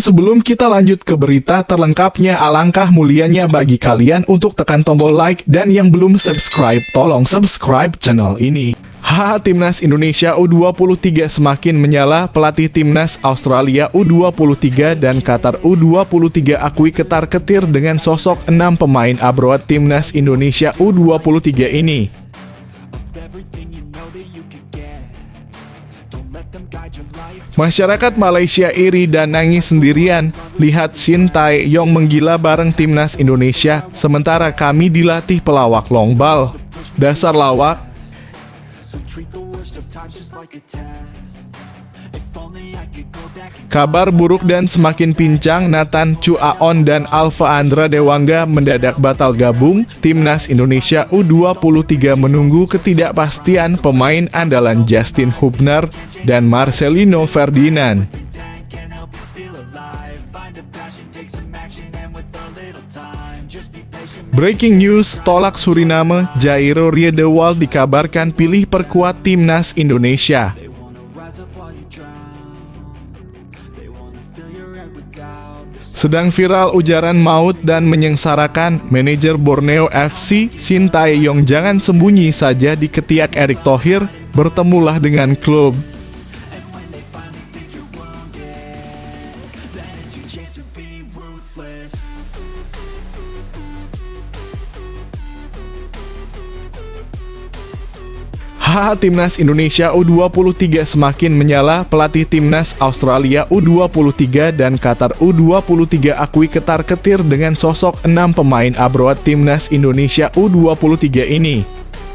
Sebelum kita lanjut ke berita terlengkapnya, alangkah mulianya bagi kalian untuk tekan tombol like, dan yang belum subscribe, tolong subscribe channel ini. Timnas Indonesia U23 semakin menyala. Pelatih Timnas Australia U23 dan Qatar U23 akui ketar-ketir dengan sosok 6 pemain abroad Timnas Indonesia U23 ini. Masyarakat Malaysia iri dan nangis sendirian lihat Shin Tae-yong menggila bareng Timnas Indonesia, sementara kami dilatih pelawak long ball. Dasar lawak. Kabar buruk dan semakin pincang, Nathan Chuaon dan Alfa Andra Dewangga mendadak batal gabung. Timnas Indonesia U23 menunggu ketidakpastian pemain andalan Justin Hubner dan Marcelino Ferdinand. Breaking news, tolak Suriname, Jairo Riedewald dikabarkan pilih perkuat Timnas Indonesia. Sedang viral ujaran maut dan menyengsarakan, manajer Borneo FC, Shin Tae-yong jangan sembunyi saja di ketiak Erick Thohir, bertemulah dengan klub. Timnas Indonesia U23 semakin menyala. Pelatih Timnas Australia U23 dan Qatar U23 akui ketar-ketir dengan sosok 6 pemain abroad Timnas Indonesia U23 ini.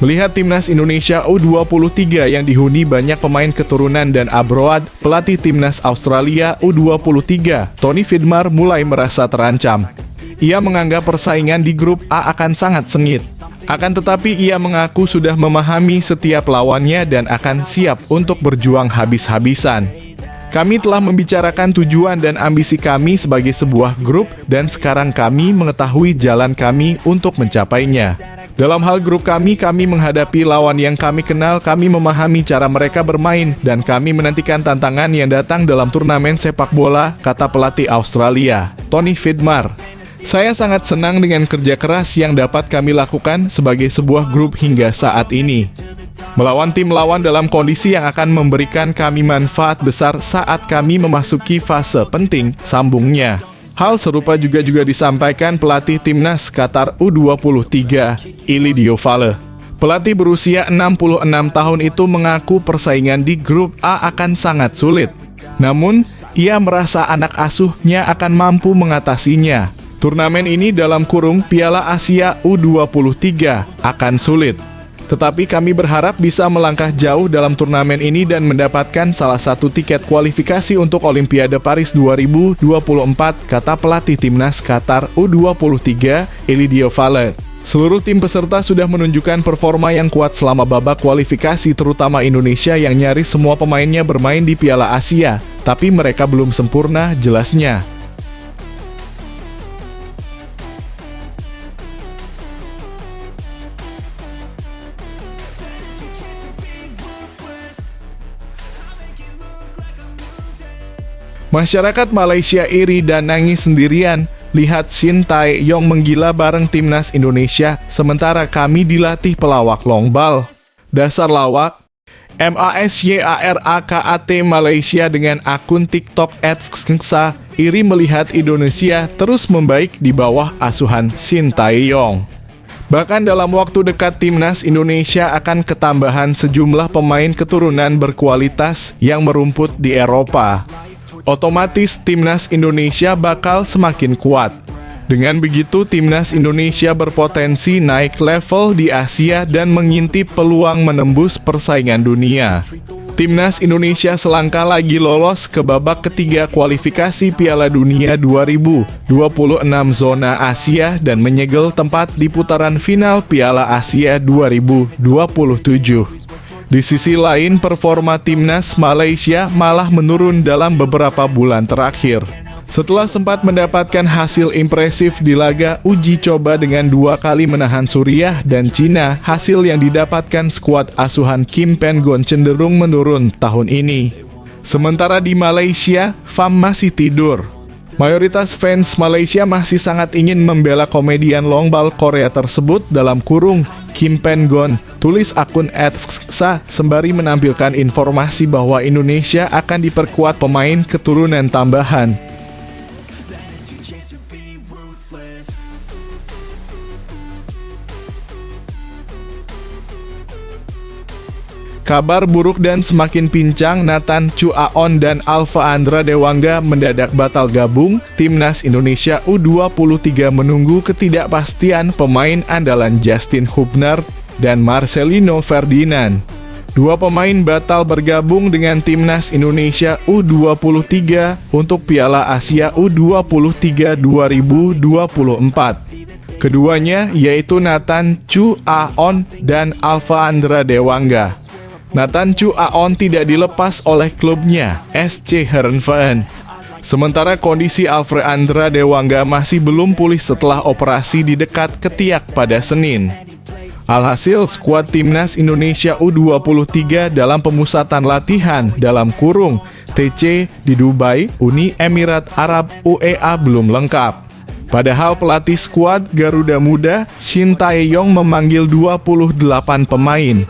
Melihat Timnas Indonesia U23 yang dihuni banyak pemain keturunan dan abroad, pelatih Timnas Australia U23, Tony Vidmar, mulai merasa terancam. Ia menganggap persaingan di grup A akan sangat sengit. Akan tetapi ia mengaku sudah memahami setiap lawannya dan akan siap untuk berjuang habis-habisan. Kami telah membicarakan tujuan dan ambisi kami sebagai sebuah grup, dan sekarang kami mengetahui jalan kami untuk mencapainya. Dalam hal grup kami menghadapi lawan yang kami kenal, kami memahami cara mereka bermain, dan kami menantikan tantangan yang datang dalam turnamen sepak bola, kata pelatih Australia, Tony Vidmar. Saya sangat senang dengan kerja keras yang dapat kami lakukan sebagai sebuah grup hingga saat ini. Melawan tim lawan dalam kondisi yang akan memberikan kami manfaat besar saat kami memasuki fase penting, sambungnya. Hal serupa juga disampaikan pelatih Timnas Qatar U23, Ili Diofale. Pelatih berusia 66 tahun itu mengaku persaingan di grup A akan sangat sulit. Namun, ia merasa anak asuhnya akan mampu mengatasinya. Turnamen ini dalam kurung Piala Asia U23 akan sulit. Tetapi kami berharap bisa melangkah jauh dalam turnamen ini dan mendapatkan salah satu tiket kualifikasi untuk Olimpiade Paris 2024, kata pelatih Timnas Qatar U23, Ili Diofale. Seluruh tim peserta sudah menunjukkan performa yang kuat selama babak kualifikasi, terutama Indonesia yang nyaris semua pemainnya bermain di Piala Asia. Tapi mereka belum sempurna, jelasnya. Masyarakat Malaysia iri dan nangis sendirian lihat Shin Tae-yong menggila bareng Timnas Indonesia, sementara kami dilatih pelawak long ball. Dasar lawak. MASYARAKAT Malaysia dengan akun TikTok @fxngsa iri melihat Indonesia terus membaik di bawah asuhan Shin Tae-yong. Bahkan dalam waktu dekat Timnas Indonesia akan ketambahan sejumlah pemain keturunan berkualitas yang merumput di Eropa. Otomatis Timnas Indonesia bakal semakin kuat. Dengan begitu, Timnas Indonesia berpotensi naik level di Asia dan mengintip peluang menembus persaingan dunia. Timnas Indonesia selangkah lagi lolos ke babak ketiga kualifikasi Piala Dunia 2026 zona Asia dan menyegel tempat di putaran final Piala Asia 2027. Di sisi lain, performa Timnas Malaysia malah menurun dalam beberapa bulan terakhir. Setelah sempat mendapatkan hasil impresif di laga uji coba dengan 2 kali menahan Suriah dan Cina, hasil yang didapatkan skuad asuhan Kim Pen-gon cenderung menurun tahun ini. Sementara di Malaysia, FAM masih tidur. Mayoritas fans Malaysia masih sangat ingin membela komedian longball Korea tersebut dalam kurung Kim Pen-gon, tulis akun @fxa sembari menampilkan informasi bahwa Indonesia akan diperkuat pemain keturunan tambahan. Kabar buruk dan semakin pincang, Nathan Chu Aon dan Alfa Andra Dewangga mendadak batal gabung. Timnas Indonesia U23 menunggu ketidakpastian pemain andalan Justin Hubner dan Marcelino Ferdinand. Dua pemain batal bergabung dengan Timnas Indonesia U23 untuk Piala Asia U23 2024. Keduanya yaitu Nathan Chu Aon dan Alfa Andra Dewangga. Nathan Chu Aon tidak dilepas oleh klubnya, SC Heerenveen. Sementara kondisi Alfa Andra Dewangga masih belum pulih setelah operasi di dekat ketiak pada Senin. Alhasil, skuad Timnas Indonesia U23 dalam pemusatan latihan dalam kurung TC di Dubai, Uni Emirat Arab UEA belum lengkap. Padahal pelatih skuad Garuda Muda, Shin Tae-yong memanggil 28 pemain.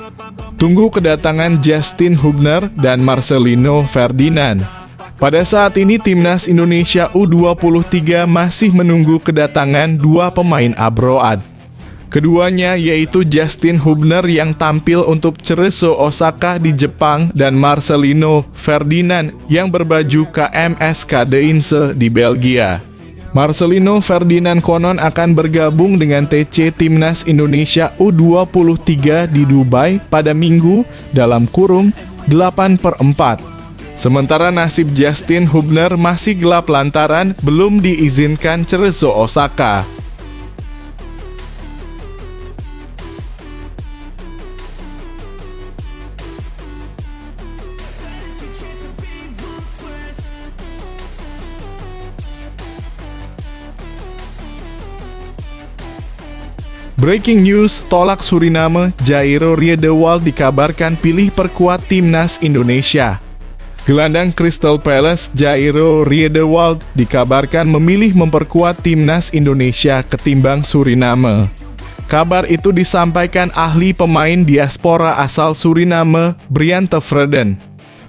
Tunggu kedatangan Justin Hubner dan Marcelino Ferdinand. Pada saat ini Timnas Indonesia U23 masih menunggu kedatangan dua pemain abroad. Keduanya yaitu Justin Hubner yang tampil untuk Cerezo Osaka di Jepang dan Marcelino Ferdinand yang berbaju KMS Kadeinse di Belgia. Marcelino Ferdinand konon akan bergabung dengan TC Timnas Indonesia U23 di Dubai pada Minggu dalam kurung 8/4. Sementara nasib Justin Hubner masih gelap lantaran belum diizinkan Cerezo Osaka. Breaking news, tolak Suriname, Jairo Riedewald dikabarkan pilih perkuat Timnas Indonesia. Gelandang Crystal Palace, Jairo Riedewald dikabarkan memilih memperkuat Timnas Indonesia ketimbang Suriname. Kabar itu disampaikan ahli pemain diaspora asal Suriname, Brian Tevreden.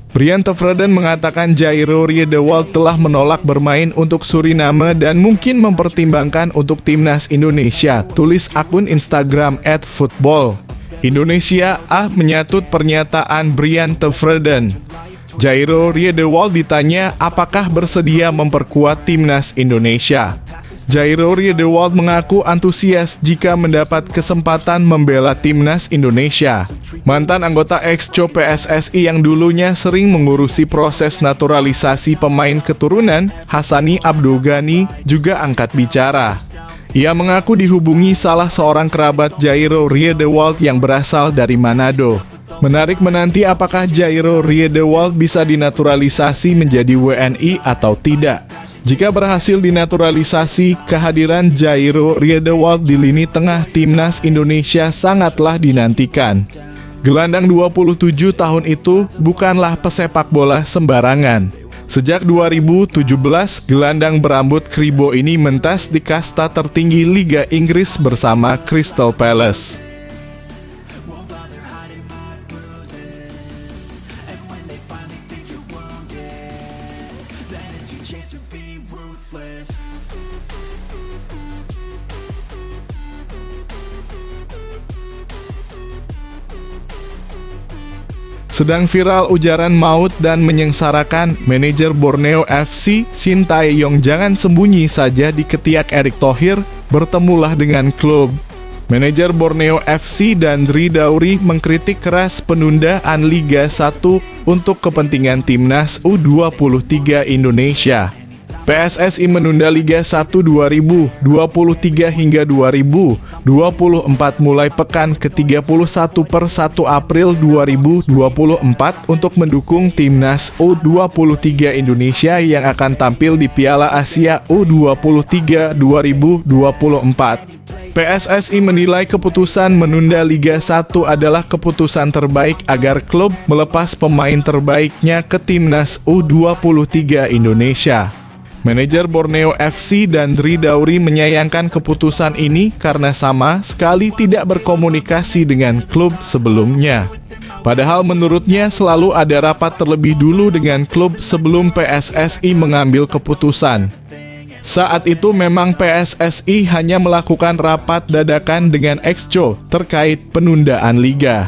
Brian Tevreden mengatakan Jairo Riedewald telah menolak bermain untuk Suriname dan mungkin mempertimbangkan untuk Timnas Indonesia, tulis akun Instagram @football. Indonesia menyatut pernyataan Brian Tevreden. Jairo Riedewald ditanya apakah bersedia memperkuat Timnas Indonesia. Jairo Riedewald mengaku antusias jika mendapat kesempatan membela Timnas Indonesia. Mantan anggota Exco PSSI yang dulunya sering mengurusi proses naturalisasi pemain keturunan, Hassani Abdul Ghani, juga angkat bicara. Ia mengaku dihubungi salah seorang kerabat Jairo Riedewald yang berasal dari Manado. Menarik menanti apakah Jairo Riedewald bisa dinaturalisasi menjadi WNI atau tidak. Jika berhasil dinaturalisasi, kehadiran Jairo Riedewald di lini tengah Timnas Indonesia sangatlah dinantikan. Gelandang 27 tahun itu bukanlah pesepak bola sembarangan. Sejak 2017, gelandang berambut kribo ini mentas di kasta tertinggi Liga Inggris bersama Crystal Palace. Sedang viral ujaran maut dan menyengsarakan, manajer Borneo FC, Shin Tae-yong jangan sembunyi saja di ketiak Erick Thohir, bertemulah dengan klub. Manajer Borneo FC Dandri Dauri mengkritik keras penundaan Liga 1 untuk kepentingan Timnas U23 Indonesia. PSSI menunda Liga 1 2023 hingga 2024 mulai pekan ke-31 per 1 April 2024 untuk mendukung Timnas U23 Indonesia yang akan tampil di Piala Asia U23 2024. PSSI menilai keputusan menunda Liga 1 adalah keputusan terbaik agar klub melepas pemain terbaiknya ke Timnas U23 Indonesia. Manajer Borneo FC Dandri Dauri menyayangkan keputusan ini karena sama sekali tidak berkomunikasi dengan klub sebelumnya. Padahal menurutnya selalu ada rapat terlebih dulu dengan klub sebelum PSSI mengambil keputusan. Saat itu memang PSSI hanya melakukan rapat dadakan dengan Exco terkait penundaan liga.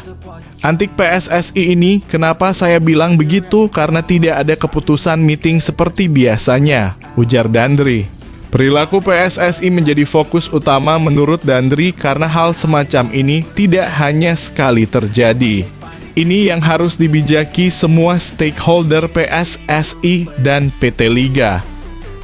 Antik PSSI ini, kenapa saya bilang begitu? Karena tidak ada keputusan meeting seperti biasanya, ujar Dandri. Perilaku PSSI menjadi fokus utama menurut Dandri karena hal semacam ini tidak hanya sekali terjadi. Ini yang harus dibijaki semua stakeholder PSSI dan PT Liga.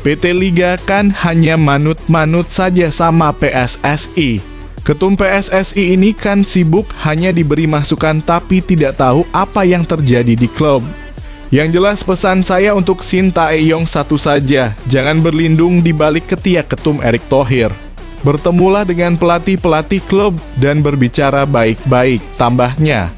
PT Liga kan hanya manut-manut saja sama PSSI. Ketum PSSI ini kan sibuk hanya diberi masukan tapi tidak tahu apa yang terjadi di klub. Yang jelas pesan saya untuk Shin Tae-yong satu saja, jangan berlindung di balik ketiak ketum Erick Thohir. Bertemulah dengan pelatih-pelatih klub dan berbicara baik-baik, tambahnya.